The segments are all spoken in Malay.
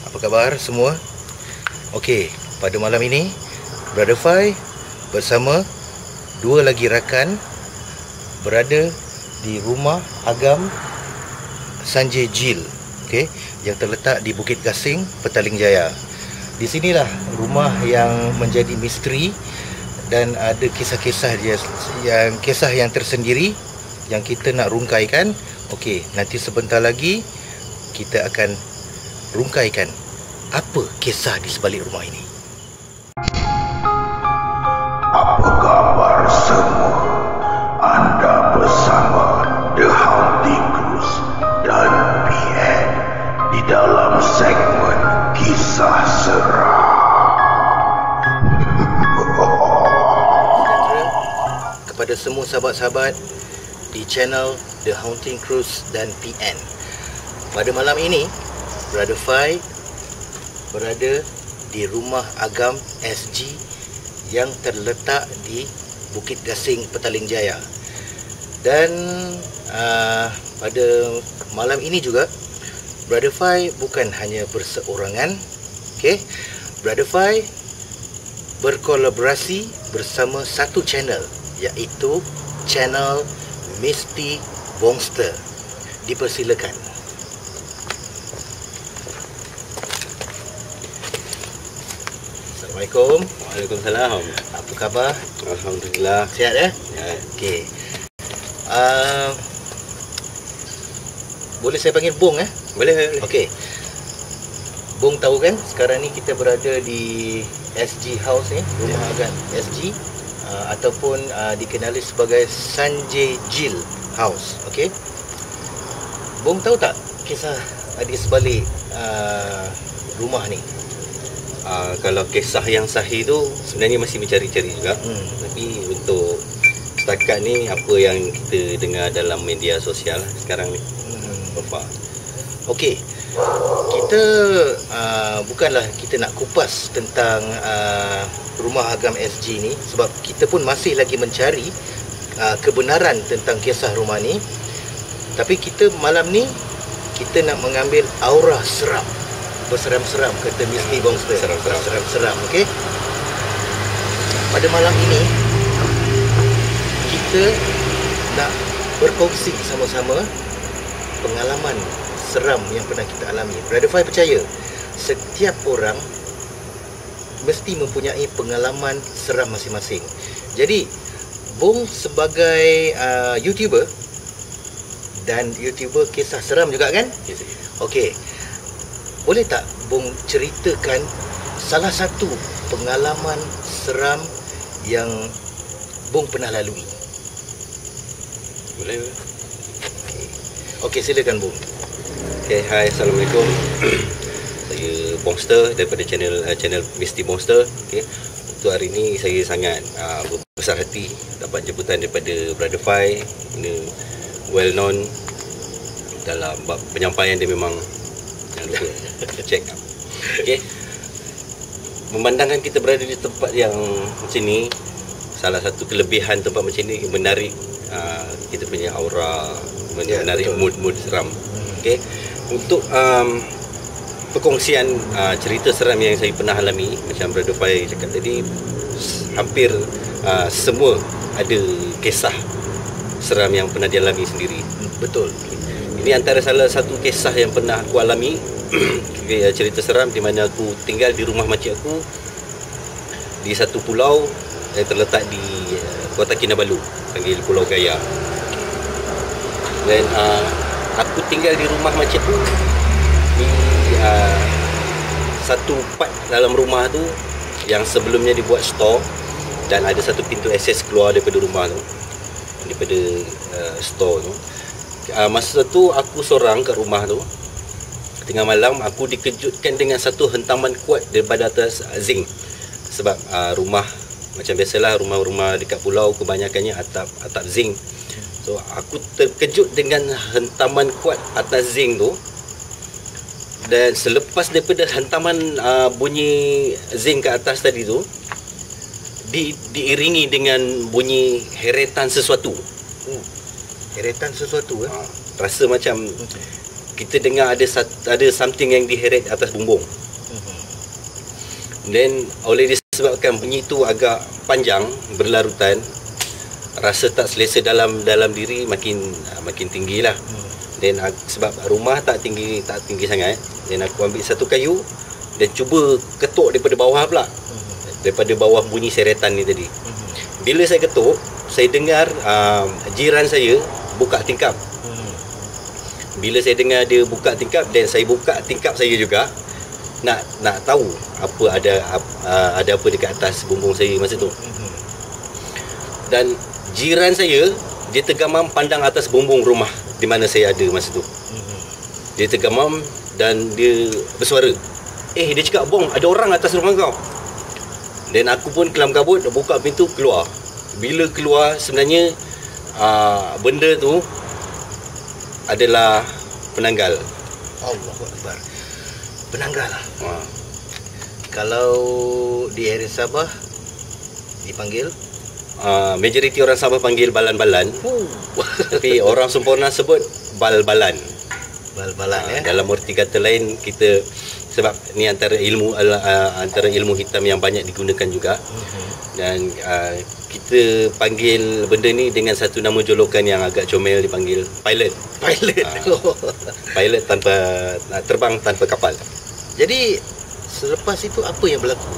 Apa khabar semua? Okey, pada malam ini Brother Fai bersama dua lagi rakan berada di rumah Agam Sanjay Jil, okey, yang terletak di Bukit Gasing, Petaling Jaya. Di sinilah rumah yang menjadi misteri dan ada kisah-kisah dia, kisah yang tersendiri yang kita nak rungkaikan. Okey, nanti sebentar lagi kita akan rungkaikan apa kisah di sebalik rumah ini. Apa kabar semua? Anda bersama The Haunting Cruise dan PN di dalam segmen Kisah Seram. Kepada semua sahabat-sahabat di channel The Haunting Cruise dan PN. Pada malam ini, Brother Fai berada di rumah Agam SG yang terletak di Bukit Gasing, Petaling Jaya. Dan pada malam ini juga Brother Fai bukan hanya berseorangan. Okay? Brother Fai berkolaborasi bersama satu channel, iaitu channel Misty Bongster. Dipersilakan. Assalamualaikum. Waalaikumsalam. Apa khabar? Alhamdulillah. Sihat ya? Ya. Okey. Boleh saya panggil Bong Boleh. Okey. Bong tahu kan sekarang ni kita berada di SG House ni, rumah Agam SG, ataupun dikenali sebagai Sanjay Jil House. Okey. Bong tahu tak kisah di sebalik rumah ni? Kalau kisah yang sahih tu sebenarnya masih mencari-cari juga. Tapi untuk setakat ni apa yang kita dengar dalam media sosial sekarang ni. Bapak. Okey. Kita bukanlah kita nak kupas tentang rumah Agam SG ni, sebab kita pun masih lagi mencari kebenaran tentang kisah rumah ni. Tapi kita malam ni kita nak mengambil aura seram. Berseram-seram kata Misty Bongster. Seram-seram, okey. Pada malam ini kita nak berkongsi sama-sama pengalaman seram yang pernah kita alami. Brother Fai percaya setiap orang mesti mempunyai pengalaman seram masing-masing. Jadi Bong sebagai YouTuber dan YouTuber kisah seram juga kan? Yes. Okey. Boleh tak Bong ceritakan salah satu pengalaman seram yang Bong pernah lalui? Boleh. Okey, silakan Bong. Okay, hai, Assalamualaikum. Saya Bongster daripada channel Misty Bongster. Okay. Untuk hari ini saya sangat berbesar hati dapat jemputan daripada Brother Fai. Ini well known dalam bab penyampaian dia, memang jangan lupa check. Okay. Memandangkan kita berada di tempat yang macam ni, salah satu kelebihan tempat macam ni menarik kita punya aura, menarik mood seram. Okay. Untuk perkongsian cerita seram yang saya pernah alami, macam Brother Fai cakap tadi, hampir semua ada kisah seram yang pernah dialami sendiri. Betul. Ini antara salah satu kisah yang pernah aku alami. Cerita seram di mana aku tinggal di rumah makcik aku di satu pulau yang terletak di Kota Kinabalu, panggil Pulau Gaya. Dan aku tinggal di rumah makcik aku di satu part dalam rumah tu yang sebelumnya dibuat store, dan ada satu pintu akses keluar daripada rumah tu, daripada store tu. Masa tu aku seorang kat rumah tu. Tengah malam aku dikejutkan dengan satu hentaman kuat daripada atas zinc. Sebab rumah macam biasalah, rumah-rumah dekat pulau kebanyakannya atap zinc. So aku terkejut dengan hentaman kuat atas zinc tu. Dan selepas daripada hentaman bunyi zinc ke atas tadi tu, diiringi dengan bunyi heretan sesuatu. Heretan sesuatu Rasa macam kita dengar ada something yang diheret atas bumbung. Then oleh disebabkan bunyi tu agak panjang, berlarutan, rasa tak selesa dalam diri makin tinggi lah. Then sebab rumah tak tinggi sangat, then aku ambil satu kayu dan cuba ketuk daripada bawah pula. Daripada bawah bunyi seretan ni tadi. Bila saya ketuk, saya dengar jiran saya buka tingkap. Bila saya dengar dia buka tingkap, dan saya buka tingkap saya juga, nak tahu ada apa dekat atas bumbung saya masa tu. Dan jiran saya, dia tergamam pandang atas bumbung rumah di mana saya ada masa tu. Dia tergamam dan dia bersuara, dia cakap, "Bong, ada orang atas rumah kau." Dan aku pun kelam kabut, buka pintu, keluar. Bila keluar, sebenarnya benda tu adalah penanggal. Allahu Akbar. Penanggal. Kalau di area Sabah dipanggil, majoriti orang Sabah panggil balan-balan. Tapi orang sempurna sebut bal-balan. Bal-balan Dalam erti kata lain, kita, sebab ni antara ilmu hitam yang banyak digunakan juga. Dan kita panggil benda ni dengan satu nama jolokan yang agak comel, dipanggil pilot. Pilot tanpa terbang tanpa kapal. Jadi selepas itu apa yang berlaku?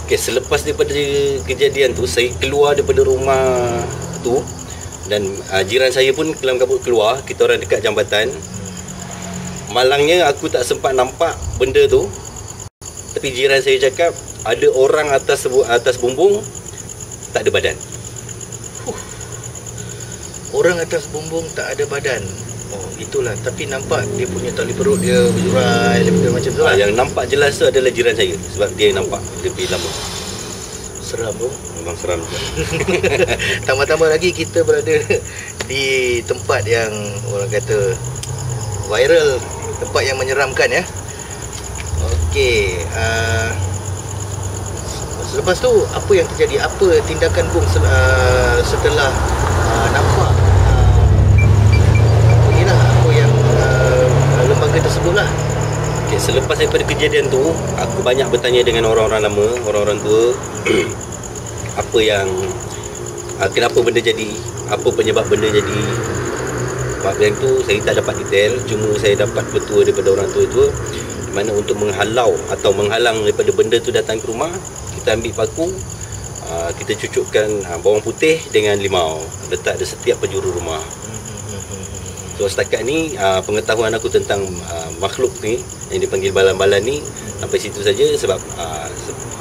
Okay, selepas daripada kejadian tu, saya keluar daripada rumah tu, dan jiran saya pun kelam kabut keluar. Kita orang dekat jambatan. Malangnya aku tak sempat nampak benda tu, tapi jiran saya cakap ada orang atas bumbung, tak ada badan. Orang atas bumbung tak ada badan. Oh, itulah. Tapi nampak dia punya tali perut dia berjurai macam tu lah. Yang nampak jelas tu adalah jiran saya, sebab dia nampak lebih lama. Seram bro. Memang seram juga. Tambah-tambah lagi kita berada di tempat yang orang kata viral, tempat yang menyeramkan ya. Okey, selepas tu apa yang terjadi? Apa tindakan Bung setelah nampak apa yang lembaga tersebut lah? Okay, selepas daripada kejadian tu, aku banyak bertanya dengan orang-orang lama, orang-orang tua. Apa yang kenapa benda jadi, apa penyebab benda jadi. Sebab yang tu saya tak dapat detail, cuma saya dapat petua daripada orang tua-tua, di mana untuk menghalang daripada benda tu datang ke rumah, kita ambil paku, kita cucukkan bawang putih dengan limau, letak di setiap penjuru rumah. So setakat ni pengetahuan aku tentang makhluk ni yang dipanggil balan-balan ni sampai situ saja. Sebab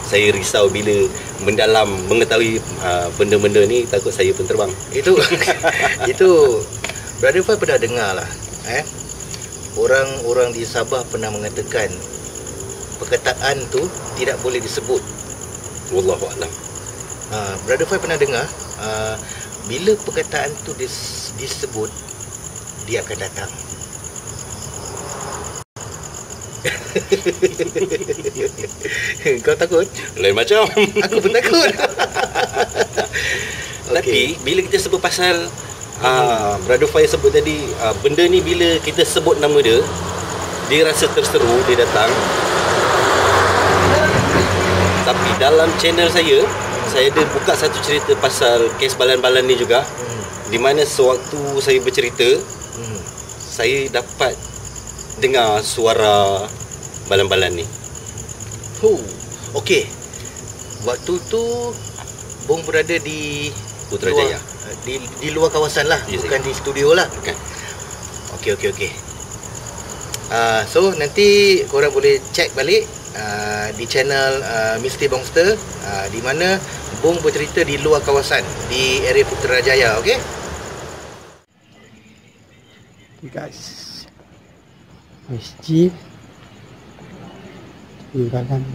saya risau bila mendalam mengetahui benda-benda ni, takut saya pun terbang. Itu Brother Fai pernah dengar lah, orang-orang di Sabah pernah mengatakan perkataan tu tidak boleh disebut. Wallahu a'lam. Brother Fai pernah dengar bila perkataan tu disebut, dia akan datang. Kau takut? Lain macam. Aku pun takut. Tapi bila kita sebut pasal Brother Fai sebut tadi, benda ni bila kita sebut nama dia, dia rasa terseru, dia datang. Tapi dalam channel saya ada buka satu cerita pasal kes balan-balan ni juga, di mana sewaktu saya bercerita, saya dapat dengar suara balan-balan ni. Okey. Waktu tu Bung berada di Putrajaya. Di luar kawasan lah, yes, bukan di studio lah. Bukan. Okey. So nanti korang boleh check balik di channel Mr. Bongster, di mana Bung bercerita di luar kawasan, di area Putrajaya. Okey. Guys, masjid tinggalan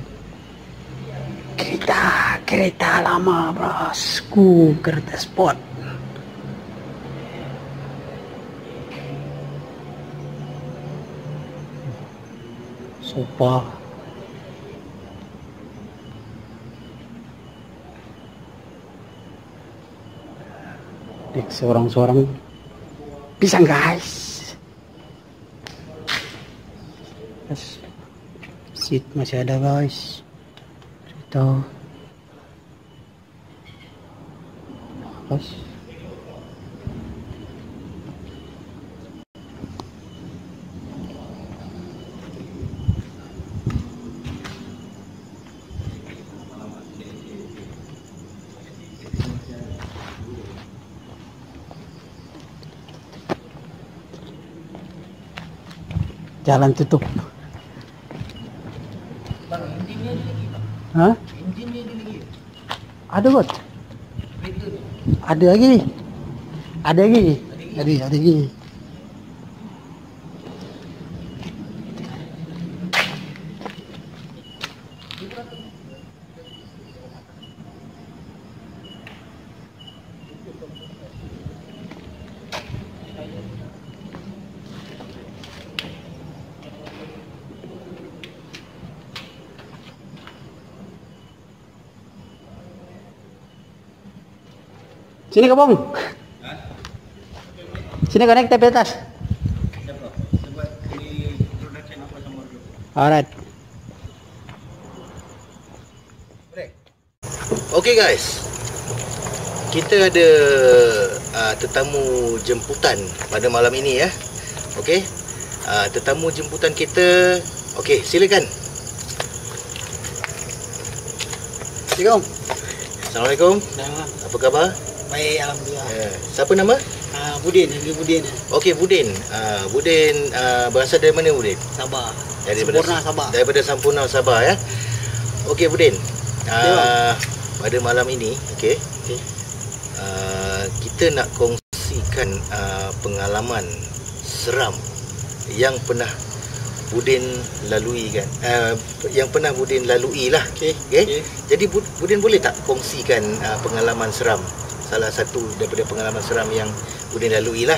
kereta lama bosku, kereta sport. Sofa dik seorang-seorang pisang guys. Seat masih ada guys. Kereta. Guys. Jalan tutup. Bang, enjinnya ada lagi bang. Hah? Enjinnya ada lagi. Ada bot. Kereta tu. Ada lagi. Ada lagi. Ada lagi. Sini kau bang. Sini kau naik tepi atas. Alright. Okay guys, kita ada tetamu jemputan pada malam ini ya. Okay, tetamu jemputan kita. Okay, silakan. Assalamualaikum. Assalamualaikum. Apa khabar? Baik, alhamdulillah. Siapa nama? Budin, Budin. Okey, Budin. Budin berasal dari mana Budin? Sabah. Daripada Sabah. Daripada Sampurna Sabah ya. Okey Budin. Pada malam ini, okey. Kita nak kongsikan pengalaman seram yang pernah Budin lalui kan. Yang pernah Budin lalui lah. Okey. Jadi Budin boleh tak kongsikan pengalaman seram? Salah satu daripada pengalaman seram yang Budin lalui lah.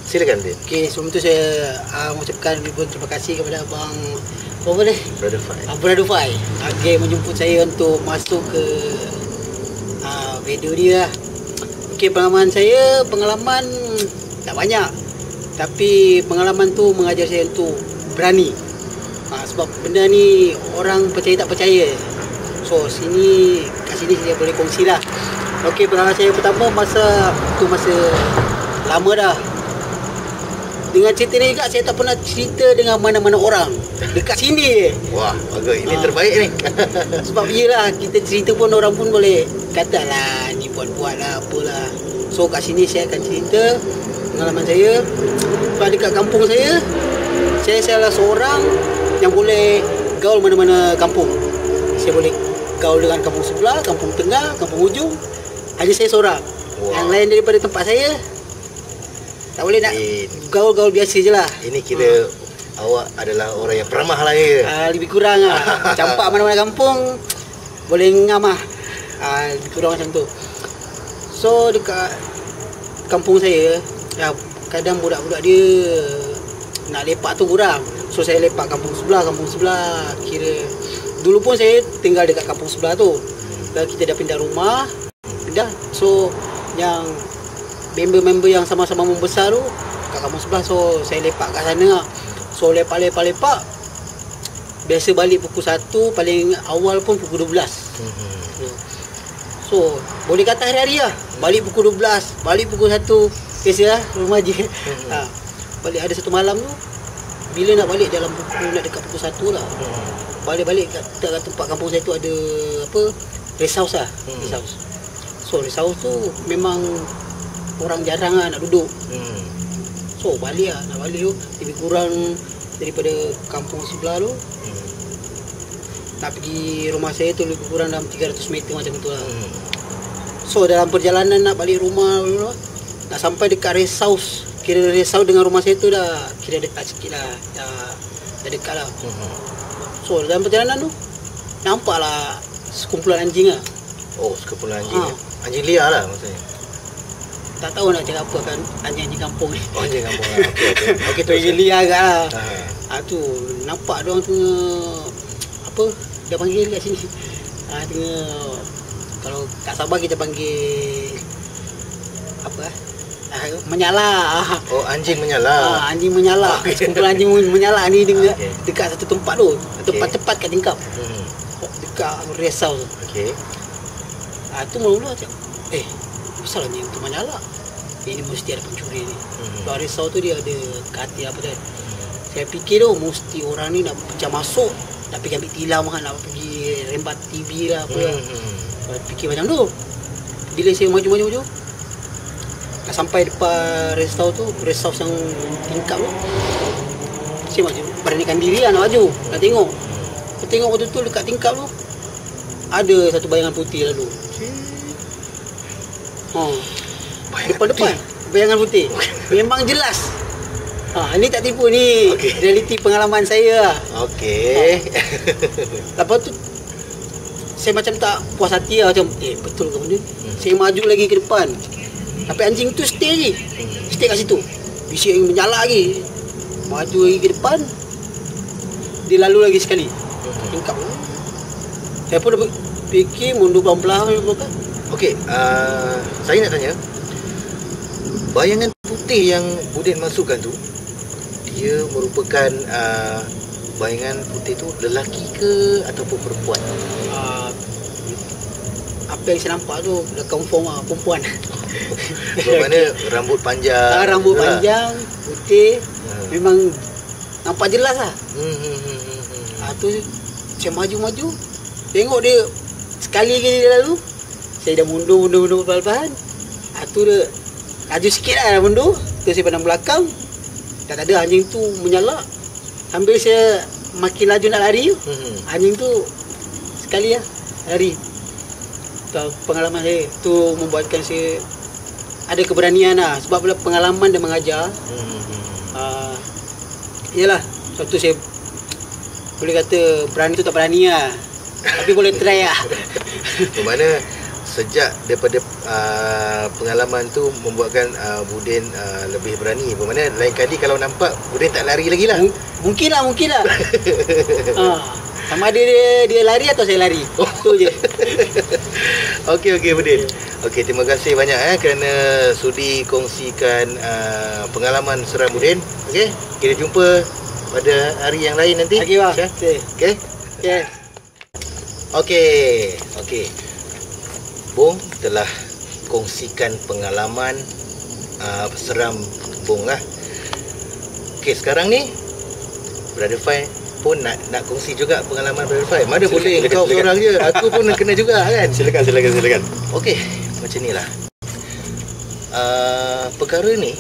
Silakan Budin. Okey, sebelum tu saya mengucapkan ribuan terima kasih kepada abang apa ni? Brother Fai. Brother Fai. Okey, menjemput saya untuk masuk ke video dia. Okey, pengalaman tak banyak. Tapi pengalaman tu mengajar saya untuk berani. Sebab benda ni orang percaya tak percaya. So kat sini saya boleh kongsi lah. Okey, pengalaman saya pertama masa lama dah. Dengan cerita ni juga saya tak pernah cerita dengan mana-mana orang. Dekat sini je. Wah, bagus. Ini terbaik ni. Sebab iyalah kita cerita pun orang pun boleh kata lah ni buat-buat lah apalah. So kat sini saya akan cerita pengalaman saya. Sebab dekat kampung saya salah seorang yang boleh gaul mana-mana kampung. Saya boleh gaul dengan kampung sebelah, kampung tengah, kampung hujung. Hanya saya seorang. Wow. Yang lain daripada tempat saya tak boleh nak gaul-gaul biasa je lah. Ini kira awak adalah orang yang peramah lah ya. Lebih kurang lah. Campak mana-mana kampung boleh ngam lah. Lebih kurang macam tu. So dekat kampung saya kadang budak-budak dia nak lepak tu kurang. So saya lepak kampung sebelah. Kira dulu pun saya tinggal dekat kampung sebelah tu. Kita dah pindah rumah. So yang member-member yang sama-sama membesar tu kat kampung sebelah. So saya lepak kat sana lah. So lepak. Biasa balik pukul 1, paling awal pun pukul 12. So boleh kata hari-hari lah. Balik pukul 12, balik pukul 1. Biasa lah, rumah je. Balik ada satu malam tu, bila nak balik dalam pukul, nak dekat pukul 1 lah. Balik kat tempat kampung saya tu ada rest house lah. Rest house. So rest house tu memang orang jarang lah nak duduk. So nak balik tu lebih kurang daripada kampung sebelah tu. Nak pergi rumah saya tu lebih kurang dalam 300 meter macam tu lah. So dalam perjalanan nak balik rumah, nak sampai dekat rest house. Kira rest house dengan rumah saya tu dah kira dekat sikit lah. Dah dekat lah. So dalam perjalanan tu nampak lah sekumpulan anjing lah. Oh, sekumpulan anjing. Anjing liar lah maksudnya. Tak tahu nak cakap apa kan, anjing kampung ni. Oh, anjing kampung lah. Okey tu liar agak lah. Tu nampak dia orang tengah dia panggil kat sini. Tengah, kalau kat Sabah kita panggil menyala. Oh, anjing menyala. Anjing menyala. Kumpulan anjing menyala ni dekat satu tempat tu. Tempat cepat kat tingkap. Dekat resau tu. Okey. Tu mula-mula macam pasal anjing tu menyala. Ini mesti ada pencuri ni. Kalau risau tu dia ada kati apa kan. Saya fikir mesti orang ni nak macam masuk, nak pergi ambil tilam kan, nak pergi rembat TV lah apa. Saya fikir macam tu. Bila saya maju-maju nak sampai depan rest house tu, rest house yang tingkap tu, saya maju, beranikan diri lah nak maju, nak tengok. Saya tengok betul-betul dekat tingkap tu ada satu bayangan putih lalu. Depan-depan bayangan putih. Memang jelas. Ini tak tipu ni. Realiti pengalaman saya lah. Okey. Lepas tu saya macam tak puas hati lah, macam betul ke benda. Saya maju lagi ke depan. Tapi anjing tu stay lagi. Stay kat situ. Bisik yang menyala lagi. Maju lagi ke depan. Dia lalu lagi sekali. Tingkap. Saya pun dah fikir mundur pelan-pelan. Okey, saya nak tanya, bayangan putih yang Budin masukkan tu, dia merupakan bayangan putih tu lelaki ke ataupun perempuan? Apa yang saya nampak tu dah confirm lah perempuan. Bermakna rambut panjang. Rambut panjang, putih, memang nampak jelas lah. Tu saya maju-maju, tengok dia sekali lagi dia lalu. Saya dah mundur pelan-pelan. Tu dia laju sikit lah mundur. Terus saya pandang belakang. Tak ada, anjing tu menyala. Sambil saya makin laju nak lari, anjing tu sekali lah lari. Pengalaman saya tu membuatkan saya ada keberanian lah. Sebab pengalaman dia mengajar. Yalah, suatu saya boleh kata berani tu tak berani lah. Tapi boleh try lah. Bermakna sejak daripada pengalaman tu membuatkan Budin lebih berani. Bermakna lain kali kalau nampak Budin tak lari lagi lah. Mungkin lah. Sama ada dia lari atau saya lari. Tu je. Okey Budin. Okey, terima kasih banyak kerana sudi kongsikan pengalaman seram Budin. Okey, kita jumpa pada hari yang lain nanti. Okey bang. Okey. Bung telah kongsikan pengalaman seram Bung lah. Okey, sekarang ni Brother Fai pun nak kongsi juga pengalaman Brother Fai. Mana boleh kau seorang je, aku pun kena juga kan. Silakan. Okey, macam ni lah. Perkara ni,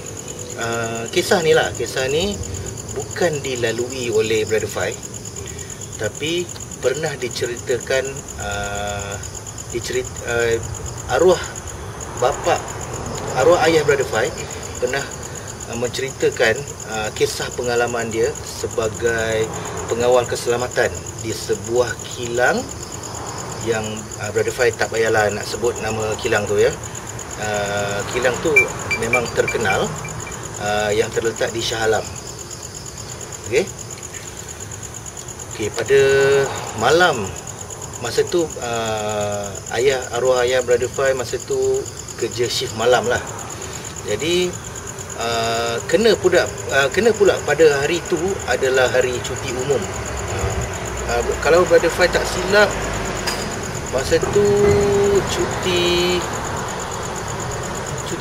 kisah ni bukan dilalui oleh Brother Fai, tapi pernah diceritakan arwah ayah Brother Fai pernah menceritakan kisah pengalaman dia sebagai pengawal keselamatan di sebuah kilang yang Brother Fai tak payahlah nak sebut nama kilang tu ya. Kilang tu memang terkenal, yang terletak di Shah Alam. Okey, pada malam masa tu arwah ayah Brother Fai masa tu kerja shift malam lah. Jadi kena pula pada hari tu adalah hari cuti umum. Kalau Brother Fai tak silap, masa tu cuti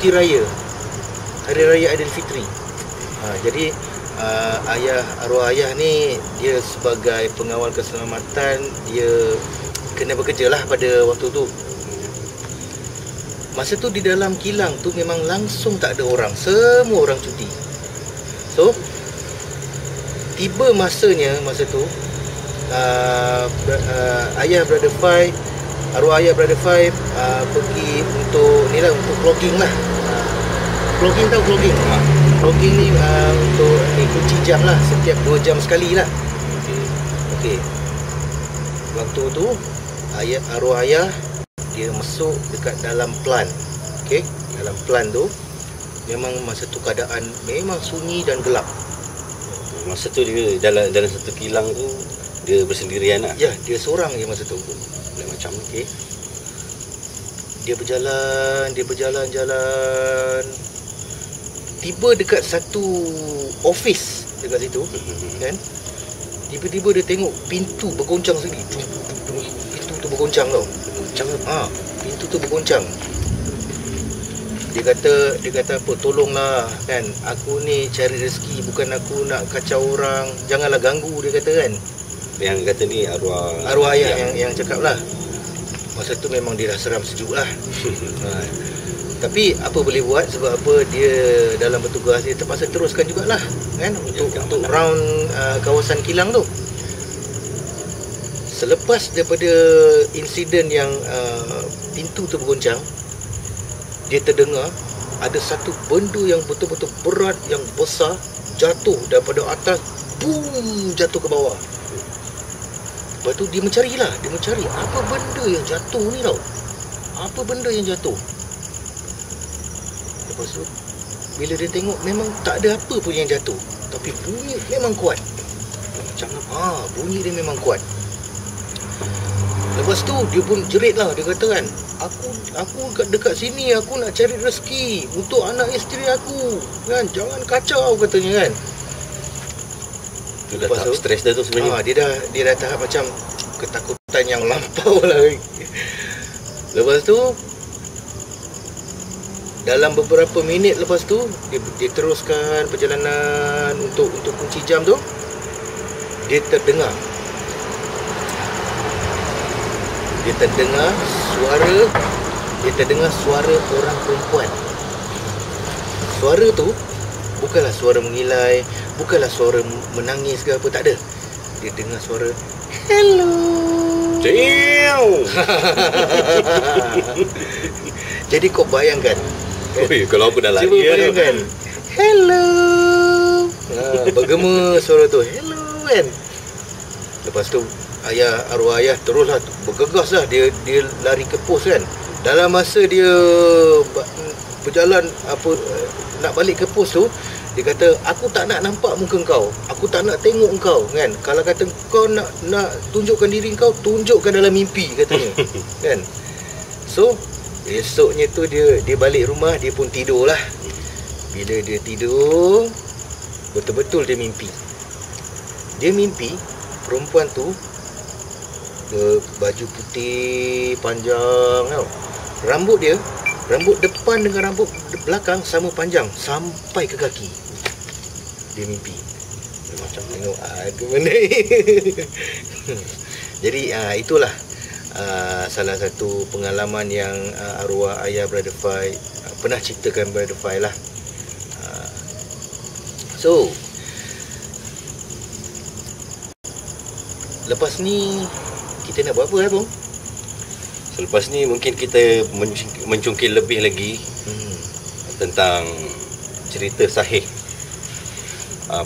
raya, hari raya Aidilfitri. Jadi arwah ayah ni dia sebagai pengawal keselamatan, dia kena bekerja lah pada waktu tu. Masa tu di dalam kilang tu memang langsung tak ada orang, semua orang cuti. So tiba masanya masa tu arwah ayah Brother Fai pergi untuk ni lah, untuk clogging lah. Clogging ni untuk kunci jam lah, setiap 2 jam sekali lah. Okey. Waktu tu arwah ayah dia masuk dekat dalam plant. Okey, dalam plant tu memang masa tu keadaan memang sunyi dan gelap. Masa tu dia dalam satu kilang tu dia bersendirian lah. Ya, dia seorang je masa tu. Macam okey. Dia berjalan. tiba dekat satu office dekat situ, kan? Tiba-tiba dia tengok pintu bergoncang sendiri. Pintu tu bergoncang tau. Pintu tu bergoncang. Dia kata apa, tolonglah kan, aku ni cari rezeki, bukan aku nak kacau orang, janganlah ganggu, dia kata kan. Yang kata ni arwah ayah yang cakap lah. Masa tu memang dia dah seram sejuk lah. Tapi apa boleh buat, sebab apa, dia dalam bertugas dia terpaksa teruskan jugalah kan, untuk round kawasan kilang tu. Selepas daripada insiden yang pintu tu bergoncang, dia terdengar ada satu benda yang betul-betul berat, yang besar, jatuh daripada atas, boom, jatuh ke bawah. Lepas tu dia mencari apa benda yang jatuh ni tau. Apa benda yang jatuh. Lepas tu bila dia tengok, memang tak ada apa pun yang jatuh, tapi bunyi memang kuat. Macam bunyi dia memang kuat. Lepas tu dia pun jerit lah. Dia kata kan, Aku dekat sini, aku nak cari rezeki untuk anak isteri aku kan, jangan kacau, katanya kan. Itu dah tahap stres dah tu sebenarnya. Dia dah tahap macam ketakutan yang lampau lah. Lepas tu dalam beberapa minit lepas tu dia teruskan perjalanan untuk kunci jam tu. Dia terdengar suara orang perempuan. Suara tu bukanlah suara mengilai, bukanlah suara menangis ke apa, tak ada. Dia dengar suara hello. Damn. Jadi kau bayangkan kan? Kalau aku dah lari, cuba bayangkan hello. Bergema suara tu, hello kan. Lepas tu arwah ayah teruslah bergegas lah, dia lari ke pos kan. Dalam masa dia berjalan nak balik ke pos tu, dia kata, aku tak nak nampak muka kau, aku tak nak tengok kau kan. Kalau kata kau nak tunjukkan diri kau, tunjukkan dalam mimpi, katanya. Kan. So esoknya tu dia balik rumah, dia pun tidur lah. Bila dia tidur, betul-betul dia mimpi perempuan tu baju putih panjang tau. Rambut depan dengan rambut belakang sama panjang sampai ke kaki. Dia mimpi. Dia macam tengok ada benda ni. Jadi itulah salah satu pengalaman yang arwah ayah Brother Fai pernah ceritakan Brother Fai lah. So lepas ni kita nak buat apa Bung? Selepas ni mungkin kita mencungkil lebih lagi tentang cerita sahih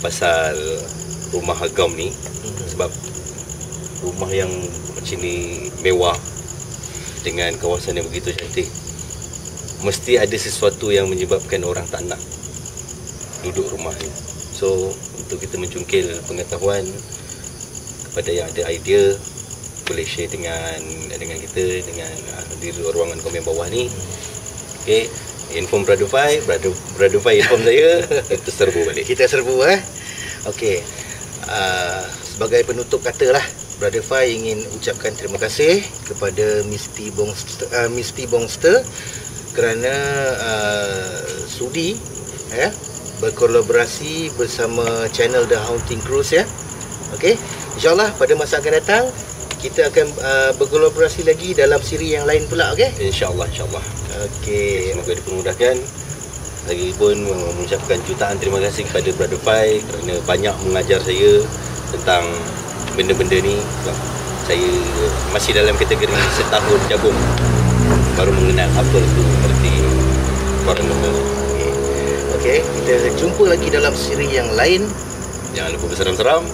pasal rumah Agam ni. Sebab rumah yang macam ni mewah dengan kawasan yang begitu cantik, mesti ada sesuatu yang menyebabkan orang tak nak duduk rumah ni. So untuk kita mencungkil pengetahuan kepada yang ada idea, boleh share dengan kita, dengan di ruangan komen bawah ni. Okay, inform Brother Fai inform saya. Kita serbu balik. Okay, sebagai penutup kata lah, Brother Fai ingin ucapkan terima kasih kepada Misty Bongster kerana sudi berkolaborasi bersama channel The Haunting Cruise ya. Okay, InsyaAllah pada masa akan datang kita akan berkolaborasi lagi dalam siri yang lain pula. Okay, InsyaAllah. Okay, semoga dipermudahkan. Lagi pun mengucapkan jutaan terima kasih kepada Brother Fai kerana banyak mengajar saya tentang benda-benda ni. Sebab saya masih dalam kategori setahun jagung, baru mengenal apa itu erti paranormal. Okay, kita jumpa lagi dalam siri yang lain. Jangan lupa berseram-seram.